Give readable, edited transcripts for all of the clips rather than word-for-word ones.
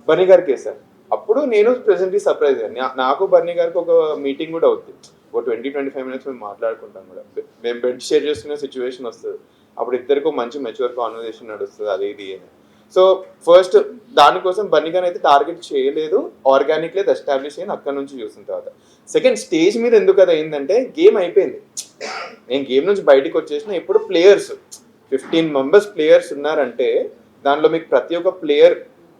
బన్నీ గారికి వేసాను. అప్పుడు నేను ప్రెసెంట్లీ సర్ప్రైజ్ అయ్యాను. నాకు బన్నీ గారికి ఒక మీటింగ్ కూడా అవుతుంది. ఒక 20-25 మినిట్స్ మేము మాట్లాడుకుంటాం కూడా. మేము బెడ్ షేర్ చేసుకునే సిచ్యువేషన్ వస్తుంది. అప్పుడు ఇద్దరికి మంచి మెచ్యూర్ కాన్వర్జేషన్ నడుస్తుంది, అది ఇది అని. సో ఫస్ట్ దానికోసం బన్నీ గారిని అయితే టార్గెట్ చేయలేదు, ఆర్గానిక్ లేదు ఎస్టాబ్లిష్ అయ్యి అక్కడ నుంచి చూసిన తర్వాత. సెకండ్ స్టేజ్ మీద ఎందుకు అది అయిందంటే గేమ్ అయిపోయింది, నేను గేమ్ నుంచి బయటకు వచ్చేసిన. ఇప్పుడు ప్లేయర్స్ 15 మెంబర్స్ ప్లేయర్స్ ఉన్నారంటే దానిలో మీకు ప్రతి ఒక్క ప్లేయర్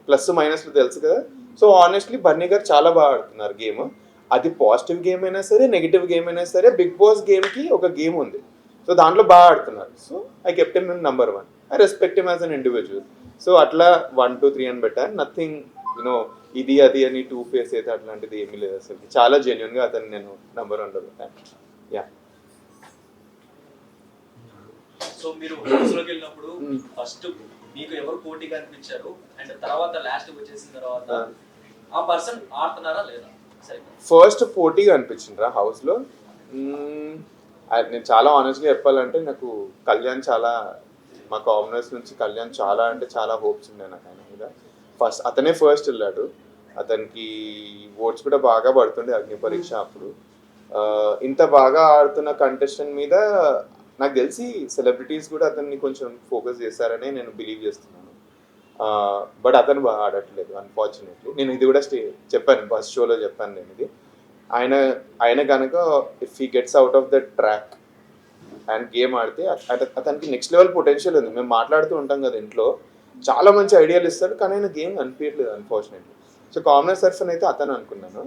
ప్లస్ మైనస్లు తెలుసు కదా. సో ఆనెస్ట్లీ బన్నీ గారు చాలా బాగా ఆడుతున్నారు గేమ్. అది పాజిటివ్ గేమ్ అయినా సరే నెగిటివ్ గేమ్ అయినా సరే బిగ్ బాస్ గేమ్కి ఒక గేమ్ ఉంది. సో దాంట్లో బాగా ఆడుతున్నారు. So I kept him number 1. I respect him as an individual. So అట్లా 1, 2, 3 అని పెట్టాను. నథింగ్ యూనో ఇది అది అని 2 ఫేస్ అయితే అట్లాంటిది ఏమీ లేదు అసలు. చాలా జెన్యున్గా అతను నేను నెంబర్ 1లో పెట్టాను. యా. సో మీరు హౌస్లోకి వెళ్ళినప్పుడు ఫస్ట్ మీకు ఎవరు పోటీగా అనిపించారు అండ్ తర్వాత లాస్ట్ వచ్చేసిన తర్వాత ఆ పర్సన్ ఆడుతున్నారా లేదా? ఫస్ట్ పోటీగా అనిపించిండ్రా హౌస్లో? నేను చాలా ఆనెస్ట్గా చెప్పాలంటే నాకు కళ్యాణ్ చాలా, మా కామనర్స్ నుంచి కళ్యాణ్ చాలా అంటే చాలా హోప్స్ ఉన్నాయి నాకు ఆయన మీద. అతనే ఫస్ట్ వెళ్ళాడు. అతనికి ఓట్స్ కూడా బాగా పడుతుండే అగ్ని పరీక్ష అప్పుడు. ఇంత బాగా ఆడుతున్న కంటెస్టెంట్ మీద నాకు తెలిసి సెలబ్రిటీస్ కూడా అతన్ని కొంచెం ఫోకస్ చేస్తారని నేను బిలీవ్ చేస్తున్నాను. బట్ అతను బాగా ఆడట్లేదు అన్ఫార్చునేట్లీ. నేను ఇది కూడా చెప్పాను, ఫస్ట్ షోలో చెప్పాను నేను ఇది. ఆయన కనుక if he gets out of the track and game ఆడితే అతనికి నెక్స్ట్ లెవెల్ పొటెన్షియల్ ఉంది. మేము మాట్లాడుతూ ఉంటాం కదా ఇంట్లో, చాలా మంచి ఐడియాలు ఇస్తాడు, కానీ ఆయన గేమ్ అనిపించట్లేదు అన్ఫార్చునేట్లీ. సో కామనర్ సర్ఫన్ అయితే అతను అనుకున్నాను.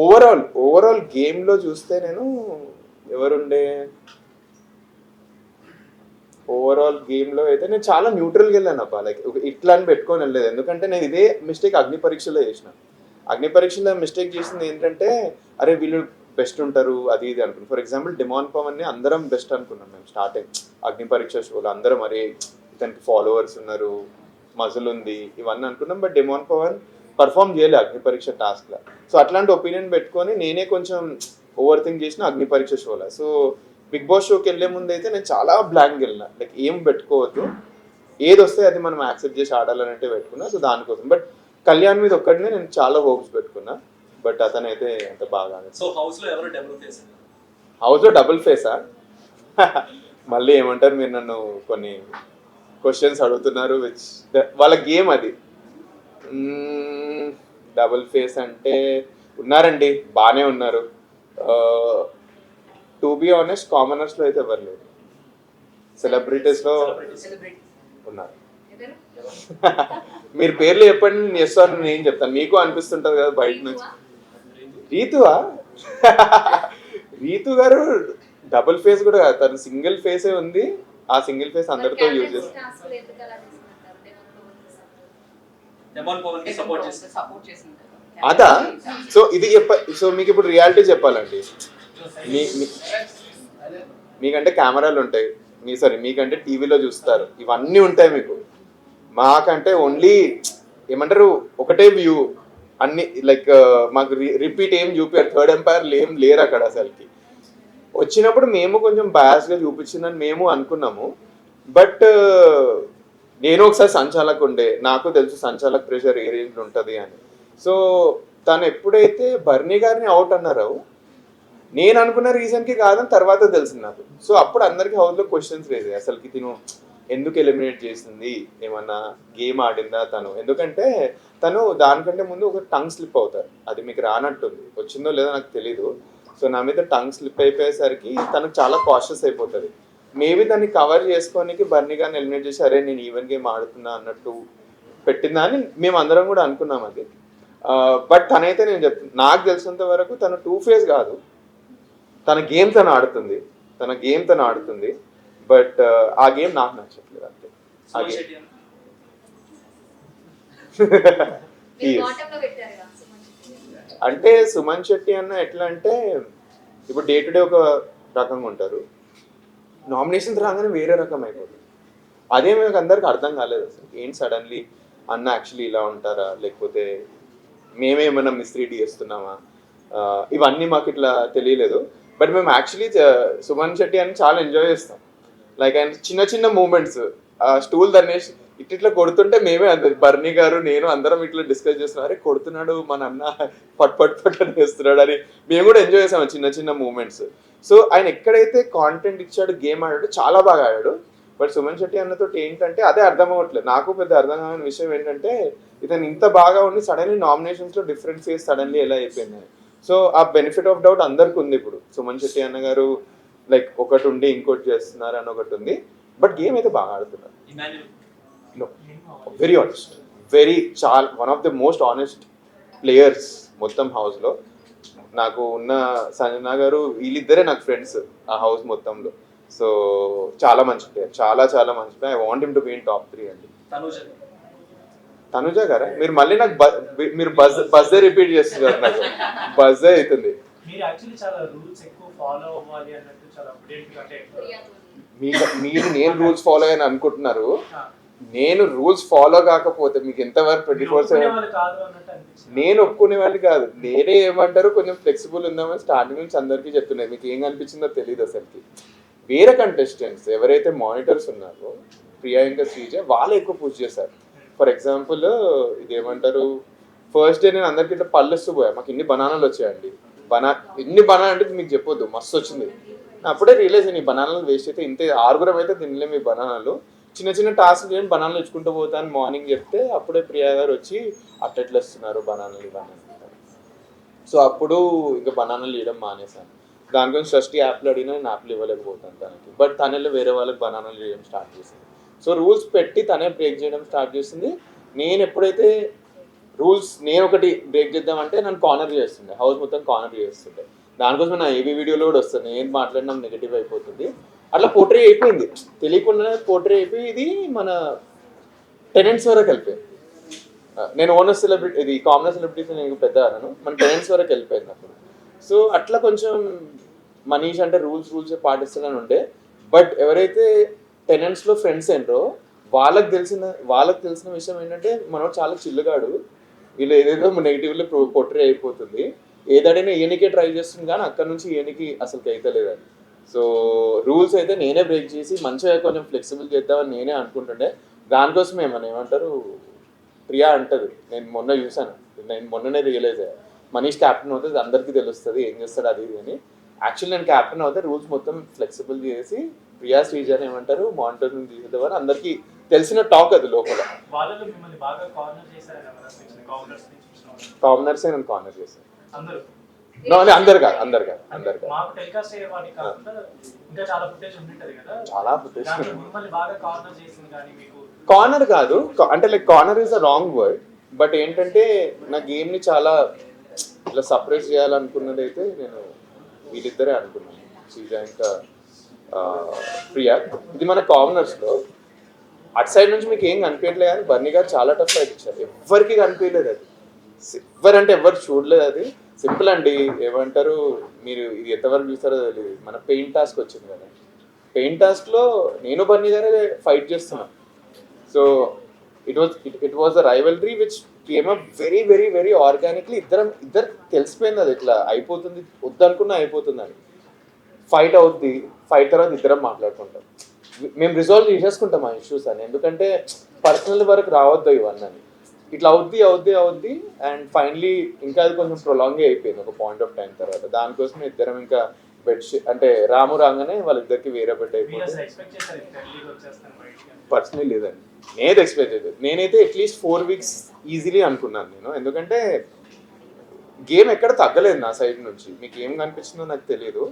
ఓవరాల్ గేమ్లో చూస్తే నేను ఎవరుండే ఓవరాల్ గేమ్లో అయితే నేను చాలా న్యూట్రల్గా వెళ్ళాను అబ్బా. లైక్ ఇట్లా అని పెట్టుకొని వెళ్ళలేదు, ఎందుకంటే నేను ఇదే మిస్టేక్ అగ్ని పరీక్షలో చేసిన. అగ్ని పరీక్షలో మిస్టేక్ చేసింది ఏంటంటే అరే వీళ్ళు బెస్ట్ ఉంటారు అది ఇది అనుకున్నాను. ఫర్ ఎగ్జాంపుల్ డిమాన్ పవన్ని అందరం బెస్ట్ అనుకున్నాం మేము స్టార్టింగ్ అగ్ని పరీక్ష షోలో. అందరం అరే ఇతనికి ఫాలోవర్స్ ఉన్నారు, మజల్ ఉంది, ఇవన్నీ అనుకున్నాం. బట్ డిమాన్ పవన్ పర్ఫామ్ చేయలే అగ్ని పరీక్ష టాస్క్లో. సో అట్లాంటి ఒపీనియన్ పెట్టుకొని నేనే కొంచెం ఓవర్ థింక్ చేసిన అగ్ని పరీక్ష షోలో. సో బిగ్ బాస్ షోకి వెళ్ళే ముందు అయితే నేను చాలా బ్లాంక్ వెళ్ళిన, లైక్ ఏం పెట్టుకోవద్దు, ఏది వస్తే అది మనం యాక్సెప్ట్ చేసి ఆడాలనంటే పెట్టుకున్నా. సో దానికోసం బట్ కళ్యాణ్ మీద ఒక్కడినే నేను చాలా హోప్స్ పెట్టుకున్నా. బట్ అతనైతే అంత బాగా. సో హౌస్లో ఎవరు డబుల్ ఫేస్? హౌస్లో డబుల్ ఫేసా? మళ్ళీ ఏమంటారు, మీరు నన్ను కొన్ని క్వశ్చన్స్ అడుగుతున్నారు విచ్ వాళ్ళ గేమ్ అది. డబుల్ ఫేస్ అంటే ఉన్నారండి, బాగానే ఉన్నారు. టు బీ ఆనెస్ట్ కామనర్స్లో అయితే ఎవరు లేరు, సెలబ్రిటీస్లో ఉన్నారు. మీరు పేర్లు చెప్పండి, నేను చేస్తాను, నేను ఏం చెప్తాను. మీకు అనిపిస్తుంటుంది కదా బయట నుంచి. రీతువా? రీతు గారు డబుల్ ఫేస్ కూడా కాదు, తను సింగిల్ ఫేసే ఉంది. ఆ సింగిల్ ఫేస్ అందరితో యూజ్ చేస్తారు. అదా? సో ఇది సో మీకు ఇప్పుడు రియాలిటీ చెప్పాలండి. మీకంటే కెమెరాలు ఉంటాయి, మీకంటే టీవీలో చూస్తారు, ఇవన్నీ ఉంటాయి మీకు. మాకంటే ఓన్లీ ఏమంటారు ఒకటే వ్యూ, అన్ని లైక్ మాకు రిపీట్ ఏం చూపారు, థర్డ్ ఎంపైర్లు ఏం లేరు అక్కడ అసలుకి. వచ్చినప్పుడు మేము కొంచెం బయాస్గా చూపించిందని మేము అనుకున్నాము. బట్ నేను ఒకసారి సంచాలక్ ఉండే, నాకు తెలుసు సంచాలక్ ప్రెషర్ ఏ రేంజ్లో ఉంటుంది అని. సో తను ఎప్పుడైతే బర్నీ గారిని అవుట్ అన్నారో నేను అనుకున్న రీజన్కి కాదని తర్వాత తెలిసింది నాకు. సో అప్పుడు అందరికీ హౌస్లో క్వశ్చన్స్ లేదు, అసలుకి తిను ఎందుకు ఎలిమినేట్ చేసింది, ఏమన్నా గేమ్ ఆడిందా తను? ఎందుకంటే తను దానికంటే ముందు ఒక టంగ్ స్లిప్ అవుతారు, అది మీకు రానట్టుంది, వచ్చిందో లేదో నాకు తెలీదు. సో నా మీద టంగ్ స్లిప్ అయిపోయేసరికి తనకు చాలా కాషియస్ అయిపోతుంది. మేబీ దాన్ని కవర్ చేసుకోనికి బర్నీ గారిని ఎలిమినేట్ చేసి అరే నేను ఈవెన్ గేమ్ ఆడుతున్నా అన్నట్టు పెట్టిందా అని మేము అందరం కూడా అనుకున్నాం అది. బట్ తనైతే నేను చెప్తాను, నాకు తెలిసినంత వరకు తను 2 ఫేస్ కాదు, తన గేమ్ తను ఆడుతుంది. బట్ ఆ గేమ్ నాకు నచ్చట్లేదు అంతే. అంటే సుమన్ శెట్టి అన్న ఎట్లా అంటే ఇప్పుడు డే టు డే ఒక రకంగా ఉంటారు, నామినేషన్స్ రాగానే వేరే రకం అయిపోతుంది. అదే మీకు అందరికి అర్థం కాలేదు అసలు, ఏంటి సడన్లీ అన్న యాక్చువల్లీ ఇలా ఉంటారా, లేకపోతే మేమేమైనా మిస్రీడ్ చేస్తున్నామా, ఇవన్నీ మాకు ఇట్లా తెలియలేదు. బట్ మేము యాక్చువల్లీ సుమన్ శెట్టి అని చాలా ఎంజాయ్ చేస్తాం. లైక్ ఆయన చిన్న చిన్న మూమెంట్స్, స్టూల్ దన్నేసి ఇట్లా కొడుతుంటే మేమే అంత బర్నీ గారు నేను అందరం ఇట్లా డిస్కస్ చేస్తున్నాం, అరే కొడుతున్నాడు మన అన్న పట్ పట్ పట్ అని వేస్తున్నాడు అని మేము కూడా ఎంజాయ్ చేసాము చిన్న చిన్న మూమెంట్స్. సో ఆయన ఎక్కడైతే కాంటెంట్ ఇచ్చాడు, గేమ్ ఆడాడు, చాలా బాగా ఆడాడు. బట్ సుమన్ శెట్టి అన్నతో ఏంటంటే అదే అర్థం అవ్వట్లేదు నాకు. పెద్ద అర్థం కాని విషయం ఏంటంటే ఇతను ఇంత బాగా ఉండి సడన్లీ నామినేషన్స్లో డిఫరెంట్ ఫేస్ సడన్లీ ఎలా అయిపోయింది. సో ఆ బెనిఫిట్ ఆఫ్ డౌట్ అందరికి ఉంది ఇప్పుడు. సుమన్ శెట్టి అన్న గారు లైక్ ఒకటి ఉండి ఇంకోటి చేస్తున్నారు అని ఒకటి ఉంది, బట్ గేమ్ అయితే బాగా ఆడుతున్నారు. వెరీ ఆనెస్ట్, చాలా one of the most honest players మొత్తం హౌస్లో. నాకు ఉన్న సంజన గారు వీళ్ళిద్దరే నాకు ఫ్రెండ్స్ ఆ హౌస్ మొత్తంలో. సో చాలా మంచి ప్లేయర్, చాలా చాలా మంచి player. I want him to be in top 3 అండి. తనుజ గారా? మీరు మళ్ళీ నాకు మీరు బజ్జే రిపీట్ చేస్తున్నారు, నాకు బజ్జే అవుతుంది. మీరు నేను రూల్స్ ఫాలో అని అనుకుంటున్నారు. నేను రూల్స్ ఫాలో కాకపోతే మీకు ఎంతవరకు 24/7 నేను ఒప్పుకునే వాళ్ళు కాదు. నేనే ఏమంటారు కొంచెం ఫ్లెక్సిబుల్ ఉందామని స్టార్టింగ్ నుంచి అందరికీ చెప్తున్నాయి. మీకు ఏం కనిపించిందో తెలియదు అసలుకి. వేరే కంటెస్టెంట్స్ ఎవరైతే మానిటర్స్ ఉన్నారో ప్రియా ఇంకా శ్రీజ వాళ్ళు ఎక్కువ పుష్ చేశారు. ఫర్ ఎగ్జాంపుల్ ఇది ఏమంటారు, ఫస్ట్ డే నేను అందరికి ఇట్లా పళ్ళొస్తూ పోయా, మాకు ఇన్ని బనానాలు వచ్చాయండి. ఎన్ని బనానా అంటే మీకు చెప్పొద్దు, మస్తు వచ్చింది. అప్పుడే రియలైజ్ అయ్యి బనానాలు వేస్ట్ అయితే ఇంతే, 6 అయితే తినలేము ఈ బనానాలు, చిన్న చిన్న టాస్క్ చేయండి బనానాలు ఇచ్చుకుంటూ పోతాను మార్నింగ్ చెప్తే అప్పుడే ప్రియా గారు వచ్చి అట్టెట్లు వస్తున్నారు బనానాలు ఇవన్నీ. సో అప్పుడు ఇంకా బనానాలు ఇవ్వడం మానేశాను. దాని గురించి ఫస్ట్ యాప్లు అడిగినా నేను యాప్లు ఇవ్వలేకపోతాను తనకి. బట్ తనలో వేరే వాళ్ళకి బనానాలు చేయడం స్టార్ట్ చేసింది. సో రూల్స్ పెట్టి తనే బ్రేక్ చేయడం స్టార్ట్ చేసింది. నేను ఎప్పుడైతే రూల్స్ నేను ఒకటి బ్రేక్ చేద్దామంటే నన్ను కార్నర్ చేస్తుండే, హౌస్ మొత్తం కార్నర్ చేస్తుండే. దానికోసం నా ఏబీ వీడియోలో కూడా వస్తుంది, నేను మాట్లాడినా నెగిటివ్ అయిపోతుంది. అట్లా పోర్ట్రే అయిపోయింది, తెలియకుండానే పోర్ట్రే అయిపోయి ఇది మన టెనెంట్స్ వరకు వెళ్ళిపోయింది. నేను ఓనర్ సెలబ్రిటీ, ఇది కామనర్ సెలబ్రిటీస్ నేను పెద్ద అన్నాను, మన టెనెంట్స్ వరకు వెళ్ళిపోయింది అప్పుడు. సో అట్లా కొంచెం మనీష్ అంటే రూల్స్ పాటిస్తానని ఉండే. బట్ ఎవరైతే టెనెంట్స్లో ఫ్రెండ్స్ ఏంటో వాళ్ళకి తెలిసిన విషయం ఏంటంటే మనోడు చాలా చిల్లుగాడు, వీళ్ళు ఏదేదో నెగిటివ్లో పోర్ట్రే అయిపోతుంది, ఏదైనా ఈయనకే ట్రై చేస్తుంది కానీ అక్కడ నుంచి ఈయనకి అసలుకి అయితే లేదని. సో రూల్స్ అయితే నేనే బ్రేక్ చేసి మంచిగా కొంచెం ఫ్లెక్సిబుల్ చేద్దామని నేనే అనుకుంటుండే. దానికోసమే ఏమంటారు ప్రియా అంటది, నేను మొన్న చూసాను, నేను మొన్ననే రియలైజ్ అయ్యా, మనీష్ క్యాప్టెన్ అవుతుంది అందరికీ తెలుస్తుంది ఏం చేస్తాడు అది ఇది అని. యాక్చువల్లీ నేను క్యాప్టెన్ అవుతే రూల్స్ మొత్తం ఫ్లెక్సిబుల్ చేసి ప్రియా శ్రీజని ఏమంటారు మానిటరింగ్ తీసేద్దామని అందరికీ తెలిసిన టాక్ అది లోపల. కామనర్సే నేను కార్నర్ చేశాను. అందరు కాదు చాలా ఫుటేజ్ కార్నర్ కాదు అంటే like corner is a wrong word. But ఏంటంటే నా గేమ్ని చాలా ఇట్లా సప్రెస్ చేయాలనుకున్నది అయితే నేను వీళ్ళిద్దరే అనుకున్నాను, శ్రీజ ఇంకా ప్రియా. ఇది మన కామనర్స్లో అటు సైడ్ నుంచి మీకు ఏం కనిపించలేదు కానీ బర్నీ గారు చాలా టఫ్ ఫైట్ ఇచ్చారు, ఎవరికి కనిపించలేదు అది, ఎవరంటే ఎవరు చూడలేదు. అది సింపుల్ అండి, ఏమంటారు మీరు ఇది ఎంతవరకు చూస్తారో తెలియదు, మన పెయింట్ టాస్క్ వచ్చింది కదా, పెయింట్ టాస్క్లో నేను బర్నీ గారే ఫైట్ చేస్తున్నాను. So it was the rivalry which came up very very very organically. ఇద్దరు తెలిసిపోయింది అది ఇట్లా అయిపోతుంది, వద్దనుకున్నా అయిపోతుందని. ఫైట్ అవుద్ది, ఫైట్ తర్వాత ఇద్దరం మాట్లాడుకుంటాం, మేము రిజాల్వ్ చేసేసుకుంటాం ఆ ఇష్యూస్ అని. ఎందుకంటే పర్సనల్ వరకు రావద్దు ఇవన్నీ అని. ఇట్లా అవుద్ది అండ్ ఫైనలీ ఇంకా అది కొంచెం ప్రొలాంగే అయిపోయింది ఒక పాయింట్ ఆఫ్ టైం తర్వాత. దానికోసం ఇద్దరం ఇంకా బెడ్షీట్ అంటే రాము రాగానే వాళ్ళిద్దరికి వేరే బెడ్ అయిపోయింది. పర్సనలీ లేదండి, నేనైతే ఎక్స్పెక్ట్ చేయలేదు. నేనైతే అట్లీస్ట్ 4 weeks ఈజీలీ అనుకున్నాను నేను, ఎందుకంటే గేమ్ ఎక్కడ తగ్గలేదు నా సైడ్ నుంచి. మీకు ఏం కనిపించిందో నాకు తెలియదు,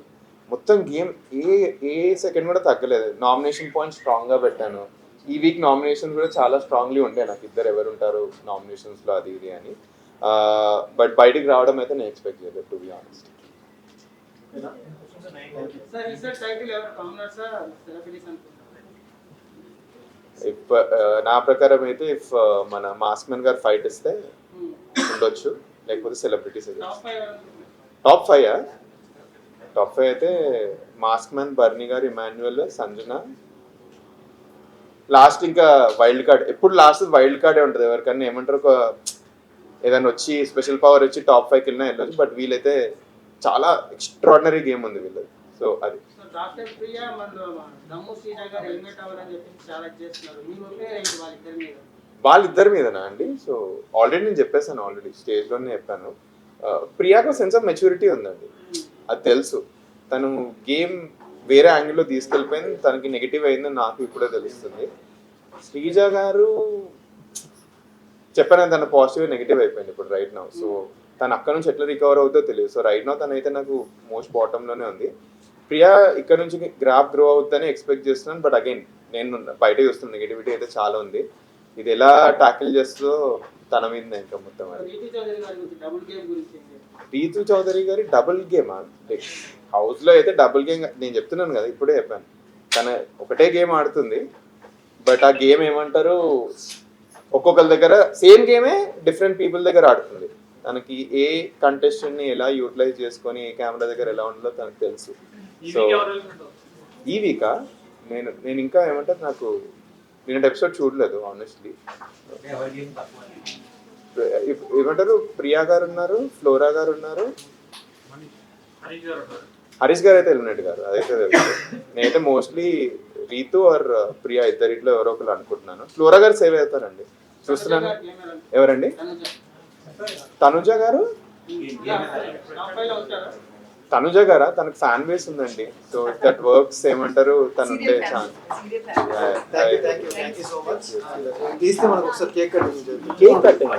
మొత్తం గేమ్ ఏ సెకండ్ కూడా తగ్గలేదు. నామినేషన్ పాయింట్ స్ట్రాంగ్గా పెట్టాను. ఈ వీక్ నామినేషన్ కూడా చాలా స్ట్రాంగ్లీ ఉండే నాకు, ఇద్దరు ఎవరు ఉంటారు నామినేషన్స్లో అది ఇది అని. బట్ బయటికి రావడం అయితే నేను ఎక్స్పెక్ట్ చేయలేదు టు బి ఆనెస్ట్. నా ప్రకారం అయితే ఇఫ్ మన మాస్క్ మ్యాన్ గారు ఫైట్ ఇస్తే ఉండొచ్చు, లేకపోతే సెలబ్రిటీస్ అయితే. టాప్ 5 అయితే మాస్క్ మ్యాన్, బర్నీ గారు, ఇమాన్యుయల్, సంజన, లాస్ట్ ఇంకా వైల్డ్ కార్డ్. ఎప్పుడు లాస్ట్ వైల్డ్ కార్డే ఉంటుంది ఎవరికన్నా, ఏమంటారు ఒక ఏదైనా వచ్చి స్పెషల్ పవర్ వచ్చి టాప్ 5కి వెళ్ళినా వెళ్ళొచ్చు. బట్ వీళ్ళైతే చాలా ఎక్స్ట్రాడినరీ గేమ్ ఉంది వీళ్ళది. సో అది డాక్టర్ ప్రియా మన దమ్ము శ్రీజ గారు హెల్మెట్ అవ్వాలని చెప్పి చాలా చేస్తున్నారు. మీ ఒపీనియన్ ఏంటి వాళ్ళిద్దరి మీద? వాళ్ళిద్దరి మీదనా అండి? సో ఆల్రెడీ నేను చెప్పేసాను, ఆల్రెడీ స్టేజ్లోనే చెప్పాను. ప్రియాకు సెన్స్ ఆఫ్ మెచ్యూరిటీ ఉందండి, అది తెలుసు. తను గేమ్ వేరే యాంగిల్లో తీసుకెళ్ళిపోయింది, తనకి నెగిటివ్ అయిందని నాకు ఇప్పుడే తెలుస్తుంది. శ్రీజ గారు చెప్పాను, తన పాజిటివ్ నెగిటివ్ అయిపోయింది ఇప్పుడు రైట్ నౌ. సో తను అక్కడ నుంచి ఎట్లా రికవర్ అవుతుందో తెలియదు. సో రైట్ నౌ తనైతే నాకు మోస్ట్ బాటంలోనే ఉంది. ప్రియా ఇక్కడ నుంచి గ్రాఫ్ గ్రో అవుతుందని ఎక్స్పెక్ట్ చేస్తున్నాను. బట్ అగైన్ నేను బయట చూస్తున్న నెగిటివిటీ అయితే చాలా ఉంది. ఇది ఎలా ట్యాకిల్ చేస్తుందో తన మీద ఇంకా మొత్తం. రీతు చౌదరి గారి గురించి డబుల్ గేమ్ గురించి ఏం చెప్తారు? రీతు చౌదరి గారి డబుల్ గేమ్ హౌస్లో అయితే డబుల్ గేమ్ నేను చెప్తున్నాను కదా, ఇప్పుడే చెప్పాను. తన ఒకటే గేమ్ ఆడుతుంది, బట్ ఆ గేమ్ ఏమంటారు, ఒక్కొక్కరి దగ్గర సేమ్ గేమే డిఫరెంట్ పీపుల్ దగ్గర ఆడుతుంది. తనకి ఏ కంటెస్టెంట్ని ఎలా యూటిలైజ్ చేసుకొని ఏ కెమెరా దగ్గర ఎలా ఉండాలో తనకు తెలుసు. సో ఈ వీకా నేను ఇంకా ఏమంటారు, నాకు నేను ఎపిసోడ్ చూడలేదు ఆనెస్ట్లీ. ఏమంటారు, ప్రియా గారు ఉన్నారు, ఫ్లోరా గారు ఉన్నారు, హరీష్ గారు అయితే ఎలిమినేట్ గారు, అదైతే తెలుసు. నేనైతే మోస్ట్లీ రీతు ఆర్ ప్రియా ఇద్దరిట్లో ఎవరో ఒకరు అనుకుంటున్నాను. ఫ్లోరా గారు సేవ్ అవుతారండి చూస్తున్నాను. ఎవరండి? తనుజ గారు? తనుజ గారా? తనకు ఫ్యాన్ బేస్ ఉందండి. సో దట్ వర్క్స్ ఏమంటారు, తను ఉంటే chance. Thank you so much. తీస్తే మనకు ఒకసారి కేక్ కటింగ్ కేక్ కట్టింగ్